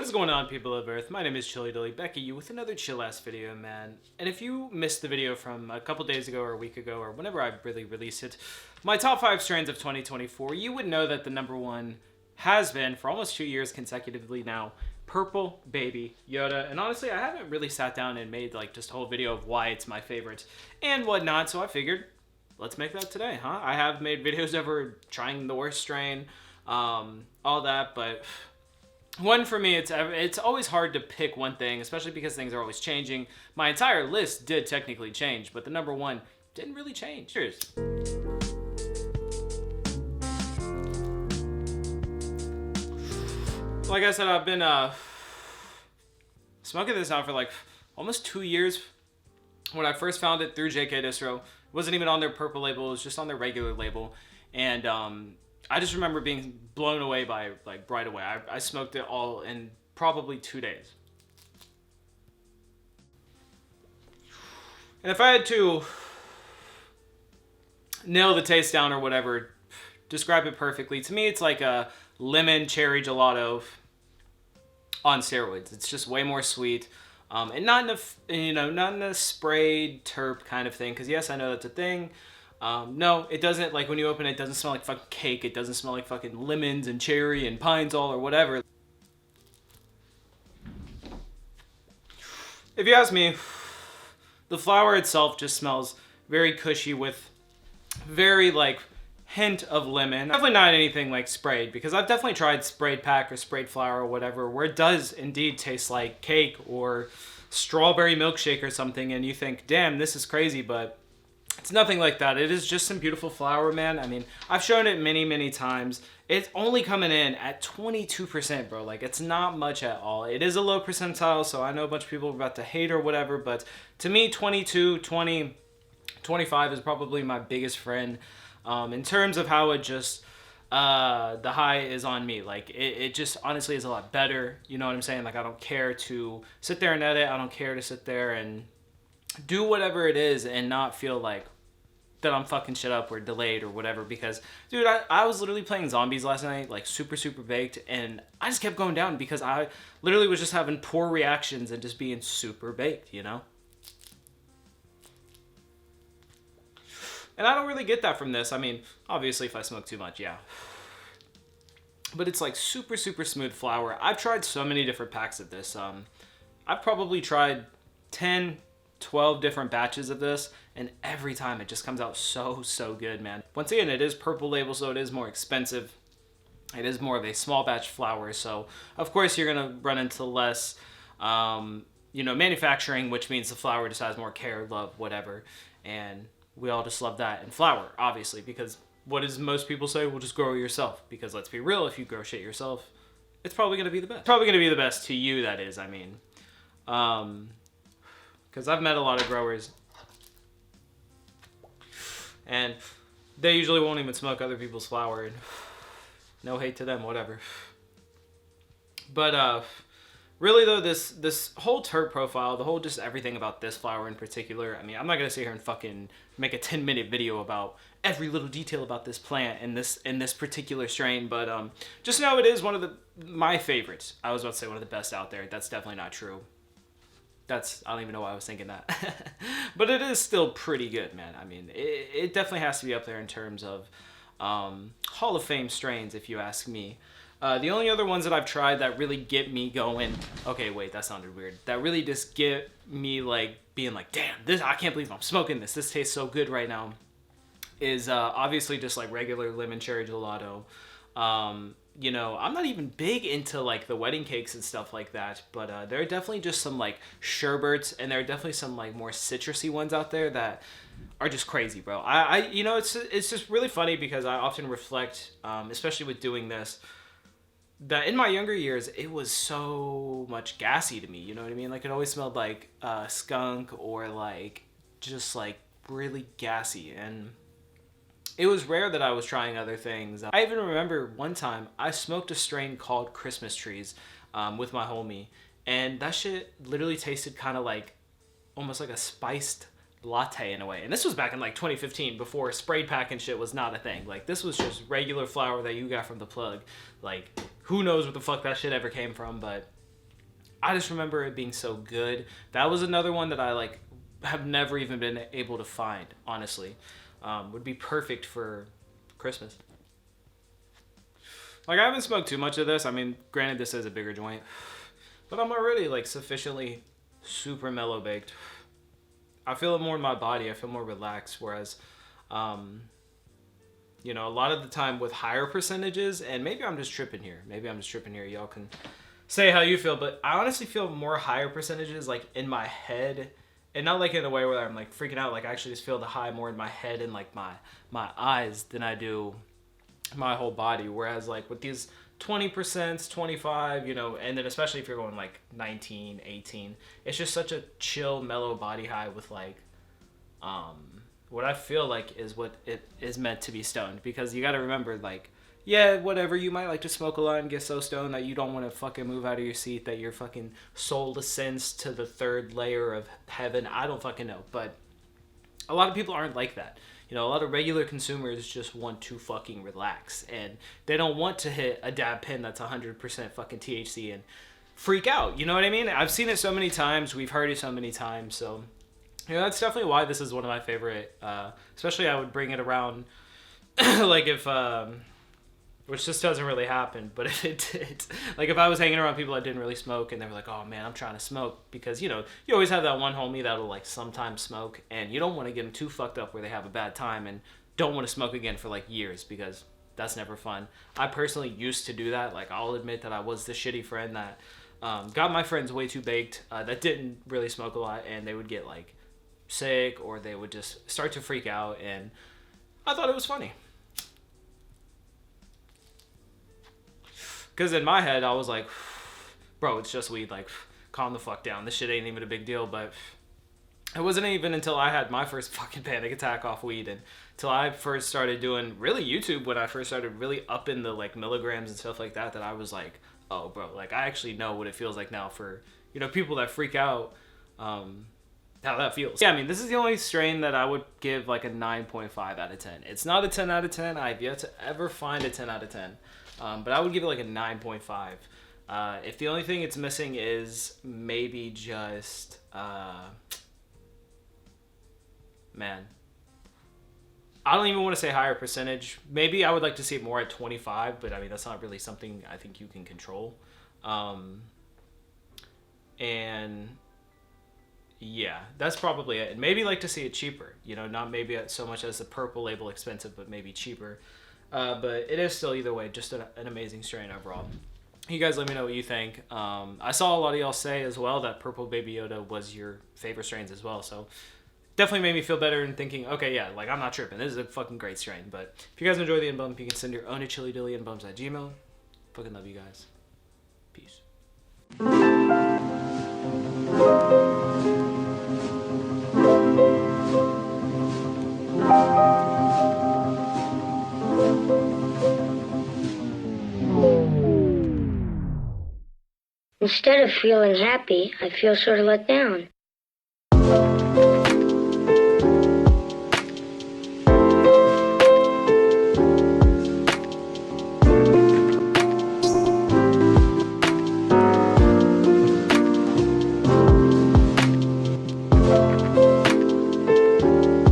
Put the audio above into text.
What is going on, people of Earth? My name is Chilly Dilly, back at you with another chill-ass video, man. And if you missed the video from a couple days ago or a week ago or whenever I really released it, my top 5 strains of 2024, you would know that the number one has been, for almost 2 years consecutively now, Purple Baby Yoda. And honestly, I haven't really sat down and made like just a whole video of why it's my favorite and whatnot, so I figured, let's make that today, huh? I have made videos over trying the worst strain, all that, but one, for me, it's always hard to pick one thing, especially because things are always changing. My entire list did technically change, but the number one didn't really change. Cheers. Like I said, I've been smoking this now for like almost 2 years. When I first found it through JK Distro, it wasn't even on their purple label, it was just on their regular label. And I just remember being blown away by like right away. I smoked it all in probably 2 days. And if I had to nail the taste down or whatever, describe it perfectly, to me it's like a lemon cherry gelato on steroids. It's just way more sweet. And not in a sprayed terp kind of thing, because yes, I know that's a thing. No, it doesn't, like when you open it, it doesn't smell like fucking cake. It doesn't smell like fucking lemons and cherry and pines all or whatever. If you ask me, the flower itself just smells very cushy with very like hint of lemon. Definitely not anything like sprayed, because I've definitely tried sprayed pack or sprayed flower or whatever, where it does indeed taste like cake or strawberry milkshake or something, and you think, damn, this is crazy, but it's nothing like that. It is just some beautiful flower, man. I mean, I've shown it many times. It's only coming in at 22%, bro. Like, it's not much at all. It is a low percentile, so I know a bunch of people are about to hate or whatever, but to me, 22, 20, 25 is probably my biggest friend in terms of how it just, the high is on me. Like, it just honestly is a lot better. You know what I'm saying? Like, I don't care to sit there and edit. I don't care to sit there and do whatever it is and not feel like that I'm fucking shit up or delayed or whatever, because dude, I was literally playing zombies last night, like super baked, and I just kept going down because I literally was just having poor reactions and just being super baked, you know? And I don't really get that from this. I mean, obviously if I smoke too much, yeah. But it's like super smooth flower. I've tried so many different packs of this. I've probably tried 10, 12 different batches of this, and every time it just comes out so good, man. Once again, it is purple label, so it is more expensive. It is more of a small batch flower, so of course you're gonna run into less manufacturing, which means the flower just has more care, love, whatever, and we all just love that. And flower, obviously, because what does most people say? Well, just grow it yourself, because let's be real, if you grow shit yourself, it's probably gonna be the best. Probably gonna be the best to you, that is, I mean. Because I've met a lot of growers, and they usually won't even smoke other people's flower, and no hate to them, whatever. But really though, this whole terp profile, the whole just everything about this flower in particular, I mean, I'm not gonna sit here and fucking make a 10-minute video about every little detail about this plant and this particular strain, but just know it is one of my favorites. I was about to say one of the best out there. That's definitely not true. I don't even know why I was thinking that. But it is still pretty good, man. I mean, it definitely has to be up there in terms of Hall of Fame strains, if you ask me. The only other ones that I've tried that really get me going... Okay, wait, that sounded weird. That really just get me, like, being like, damn, I can't believe I'm smoking this. This tastes so good right now. Is obviously just, like, regular lemon cherry gelato. I'm not even big into like the wedding cakes and stuff like that, but there are definitely just some like sherbets, and there are definitely some like more citrusy ones out there that are just crazy, bro. It's just really funny because I often reflect, especially with doing this, that in my younger years it was so much gassy to me. You know what I mean? Like it always smelled like skunk or like just like really gassy, and it was rare that I was trying other things. I even remember one time I smoked a strain called Christmas Trees with my homie, and that shit literally tasted kind of like almost like a spiced latte in a way. And this was back in like 2015, before sprayed pack and shit was not a thing. Like this was just regular flower that you got from the plug. Like who knows what the fuck that shit ever came from, but I just remember it being so good. That was another one that I like have never even been able to find, honestly. Would be perfect for Christmas. Like, I haven't smoked too much of this. I mean, granted, this is a bigger joint, but I'm already like sufficiently super mellow baked. I feel it more in my body. I feel more relaxed. Whereas, you know, a lot of the time with higher percentages, and maybe I'm just tripping here. Maybe I'm just tripping here. Y'all can say how you feel, but I honestly feel more higher percentages like in my head, and not like in a way where I'm like freaking out. Like, I actually just feel the high more in my head and like my eyes than I do my whole body. Whereas like with these 20%, 25, you know, and then especially if you're going like 19, 18, it's just such a chill, mellow body high with like what I feel like is what it is meant to be stoned. Because you got to remember, like, yeah, whatever, you might like to smoke a lot and get so stoned that you don't want to fucking move out of your seat, that your fucking soul ascends to the third layer of heaven. I don't fucking know, but a lot of people aren't like that. You know, a lot of regular consumers just want to fucking relax, and they don't want to hit a dab pen that's 100% fucking THC and freak out. You know what I mean? I've seen it so many times. We've heard it so many times. So, you know, that's definitely why this is one of my favorite. Especially, I would bring it around, like if, which just doesn't really happen. But if it did, like if I was hanging around people that didn't really smoke, and they were like, "Oh man, I'm trying to smoke," because you know you always have that one homie that'll like sometimes smoke, and you don't want to get them too fucked up where they have a bad time and don't want to smoke again for like years, because that's never fun. I personally used to do that. Like, I'll admit that I was the shitty friend that got my friends way too baked, that didn't really smoke a lot, and they would get like sick, or they would just start to freak out, and I thought it was funny. Because in my head, I was like, bro, it's just weed. Like, calm the fuck down. This shit ain't even a big deal. But it wasn't even until I had my first fucking panic attack off weed, and until I first started doing really YouTube, when I first started really upping the like milligrams and stuff like that, that I was like, oh, bro, like I actually know what it feels like now for, you know, people that freak out, how that feels. Yeah, I mean, this is the only strain that I would give like a 9.5 out of 10. It's not a 10 out of 10. I've yet to ever find a 10 out of 10. But I would give it like a 9.5. If the only thing it's missing is maybe just, man, I don't even want to say higher percentage. Maybe I would like to see it more at 25, but I mean, that's not really something I think you can control. And yeah, that's probably it. And maybe like to see it cheaper, you know, not maybe so much as the purple label expensive, but maybe cheaper. But it is still, either way, just an amazing strain overall. You guys let me know what you think. I saw a lot of y'all say as well that Purple Baby Yoda was your favorite strains as well. So definitely made me feel better in thinking, okay, yeah, like I'm not tripping. This is a fucking great strain. But if you guys enjoy the End Bump, you can send your own to chillydillyendbumps@gmail.com. Fucking love you guys. Peace. Instead of feeling happy, I feel sort of let down.